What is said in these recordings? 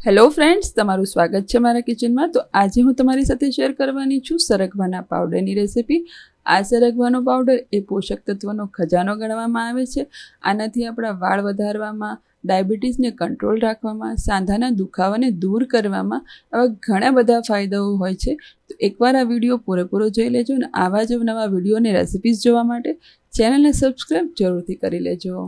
Hello friends, તમારું સ્વાગત છે મારા કિચનમાં. તો આજે હું તમારી સાથે શેર કરવાની છું સરગવાના પાવડરની રેસિપી. આ સરગવાનો પાવડર એ પોષક તત્વોનો ખજાનો ગણવામાં આવે છે. આનાથી આપણા વાળ વધારવામાં, ડાયાબિટીસને કંટ્રોલ રાખવામાં, સાંધાના દુખાવાને દૂર કરવામાં આવા ઘણા બધા ફાયદાઓ હોય છે. તો એકવાર આ વિડીયો પૂરેપૂરો જોઈ લેજો અને આવા જ નવા વિડીયો અને રેસિપીઝ જોવા માટે ચેનલને સબસ્ક્રાઈબ જરૂરથી કરી લેજો.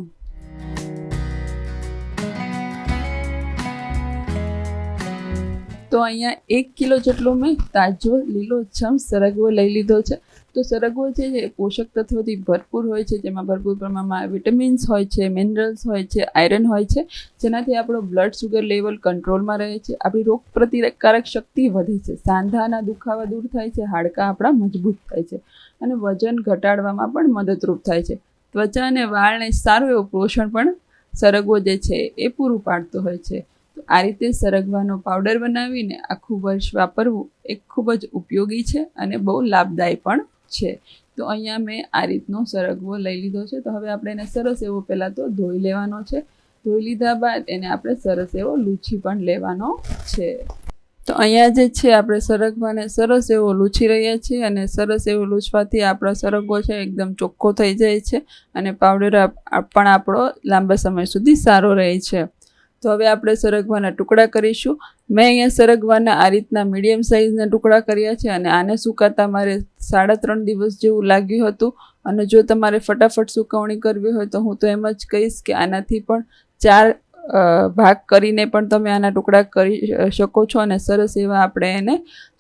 તો અહીંયા 1 કિલો જેટલો મેં તાજો લીલોછમ સરગવો લઈ લીધો છે. તો સરગવો છે એ પોષક તત્વોથી ભરપૂર હોય છે, જેમાં ભરપૂર પ્રમાણમાં વિટામિન્સ હોય છે, મિનરલ્સ હોય છે, આયરન હોય છે, જેનાથી આપણો બ્લડ શુગર લેવલ કંટ્રોલમાં રહે છે, આપણી રોગ પ્રતિકારક શક્તિ વધે છે, સાંધાના દુખાવા દૂર થાય છે, હાડકાં આપણા મજબૂત થાય છે અને વજન ઘટાડવામાં પણ મદદરૂપ થાય છે. ત્વચા અને વાળને સારું એવું પોષણ પણ સરગવો જે છે એ પૂરું પાડતો હોય છે. આ રીતે સરગવાનો પાવડર બનાવીને આખું વર્ષ વાપરવું એ ખૂબ જ ઉપયોગી છે અને બહુ લાભદાયી પણ છે. તો અહીંયા મેં આ રીતનો સરગવો લઈ લીધો છે. તો હવે આપણે એને સરસ એવો પહેલાં તો ધોઈ લેવાનો છે. ધોઈ લીધા બાદ એને આપણે સરસ એવો લૂછી પણ લેવાનો છે. તો અહીંયા જે છે આપણે સરગવાને સરસ એવો લૂછી રહ્યા છીએ અને સરસ એવો લૂછવાથી આપણો સરગવો છે એકદમ ચોખ્ખો થઈ જાય છે અને પાવડર પણ આપણો લાંબા સમય સુધી સારો રહે છે. તો હવે આપણે સરગવાના ટુકડા કરીશું. મેં અહીંયા સરગવાના આ રીતના મીડિયમ સાઇઝના ટુકડા કર્યા છે અને આને સુકાતા મારે 3.5 દિવસ જેવું લાગ્યું હતું. અને જો તમારે ફટાફટ સુકવણી કરવી હોય તો હું તો એમ જ કહીશ કે આનાથી પણ 4 ભાગ કરીને પણ તમે આના ટુકડા કરી શકો છો અને સરસ એવા આપણે એને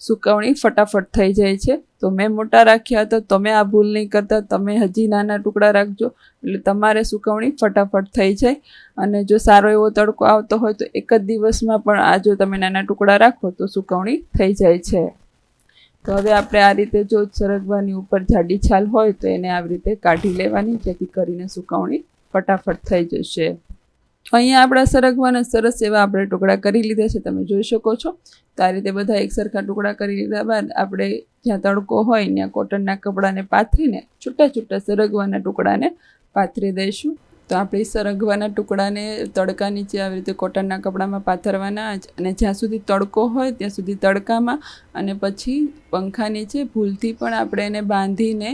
સુકવણી ફટાફટ થઈ જાય છે. તો મેં મોટા રાખ્યા હતા, તમે આ ભૂલ નહીં કરતા, તમે હજી નાના ટુકડા રાખજો એટલે તમારે સુકવણી ફટાફટ થઈ જાય. અને જો સારો એવો તડકો આવતો હોય તો એક જ દિવસમાં પણ આ જો તમે નાના ટુકડા રાખો તો સુકવણી થઈ જાય છે. તો હવે આપણે આ રીતે જો સરગવાની ઉપર જાડી છાલ હોય તો એને આવી રીતે કાઢી લેવાની, જેથી કરીને સુકવણી ફટાફટ થઈ જશે. અહીંયા આપણા સરગવાના સરસ એવા આપણે ટુકડા કરી લીધા છે, તમે જોઈ શકો છો. તો આ રીતે બધા એક સરખા ટુકડા કરી લીધા બાદ આપણે જ્યાં તડકો હોય ત્યાં કોટનના કપડાને પાથરીને છૂટા છૂટા સરગવાના ટુકડાને પાથરી દઈશું. તો આપણે સરગવાના ટુકડાને તડકા નીચે આવી રીતે કોટનના કપડામાં પાથરવાના જ અને જ્યાં સુધી તડકો હોય ત્યાં સુધી તડકામાં, અને પછી પંખા નીચે ભૂલથી પણ આપણે એને બાંધીને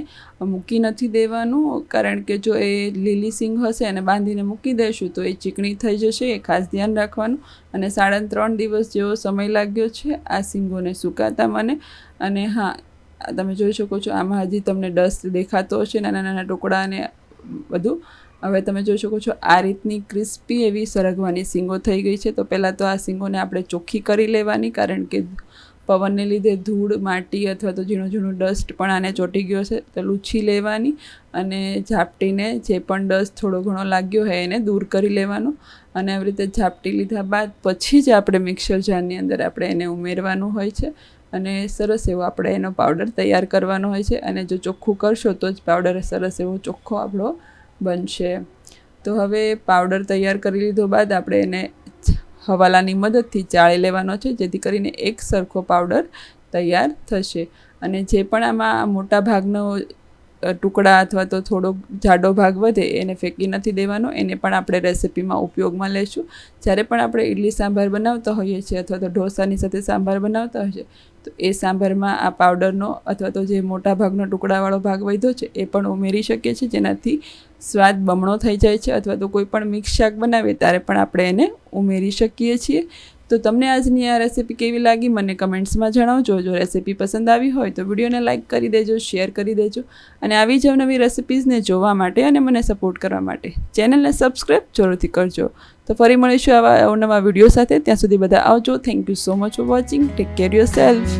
મૂકી નથી દેવાનું, કારણ કે જો એ લીલી સિંગ હશે અને બાંધીને મૂકી દઈશું તો એ ચીકણી થઈ જશે. એ ખાસ ધ્યાન રાખવાનું. અને 3.5 દિવસ જેવો સમય લાગ્યો છે આ સિંગોને સુકાતા મને. અને હા, તમે જોઈ શકો છો આમાં હજી તમને ડસ્ટ દેખાતો હશે, નાના નાના ટુકડા અને બધું. હવે તમે જોઈ શકો છો આ રીતની ક્રિસ્પી એવી સરગવાની સિંગો થઈ ગઈ છે. તો પહેલાં તો આ સિંગોને આપણે ચોખ્ખી કરી લેવાની, કારણ કે પવનને લીધે ધૂળ, માટી અથવા તો ઝીણું ઝીણું ડસ્ટ પણ આને ચોંટી ગયો છે. તો લૂછી લેવાની અને ઝાપટીને જે પણ ડસ્ટ થોડો ઘણો લાગ્યો હોય એને દૂર કરી લેવાનું. અને આવી રીતે ઝાપટી લીધા બાદ પછી જ આપણે મિક્સર જારની અંદર આપણે એને ઉમેરવાનું હોય છે અને સરસ એવો આપણે એનો પાવડર તૈયાર કરવાનો હોય છે. અને જો ચોખ્ખું કરશો તો જ પાવડર સરસ એવો ચોખ્ખો આપણો બનશે. તો હવે પાવડર તૈયાર કરી લીધો બાદ આપણે એને હવાલાની મદદથી ચાળી લેવાનો છે, જેથી કરીને એક સરખો પાવડર તૈયાર થશે. અને જે પણ આમાં મોટા ભાગનો ટુકડા અથવા તો થોડો જાડો ભાગ વધે એને ફેંકી નથી દેવાનો, એને પણ આપણે રેસિપીમાં ઉપયોગમાં લઈશું. જ્યારે પણ આપણે ઇડલી સાંભાર બનાવતા હોઈએ છીએ અથવા તો ઢોસાની સાથે સાંભાર બનાવતા હોઈએ છીએ તો એ સાંભારમાં આ પાવડરનો અથવા તો જે મોટા ભાગનો ટુકડાવાળો ભાગ વધ્યો છે એ પણ ઉમેરી શકીએ છીએ, જેનાથી સ્વાદ બમણો થઈ જાય છે. અથવા તો કોઈ પણ મિક્સ શાક બનાવીએ ત્યારે પણ આપણે એને ઉમેરી શકીએ છીએ. તો તમને આજની આ રેસિપી કેવી લાગી મને કમેન્ટ્સમાં જણાવજો. જો રેસિપી પસંદ આવી હોય તો વિડીયોને લાઇક કરી દેજો, શેર કરી દેજો અને આવી જ નવી રેસિપીઝને જોવા માટે અને મને સપોર્ટ કરવા માટે ચેનલને સબસ્ક્રાઈબ જરૂરથી કરજો. તો ફરી મળીશું આવા નવા વિડીયો સાથે. ત્યાં સુધી બધા આવજો. Thank you so much for watching. Take care yourself.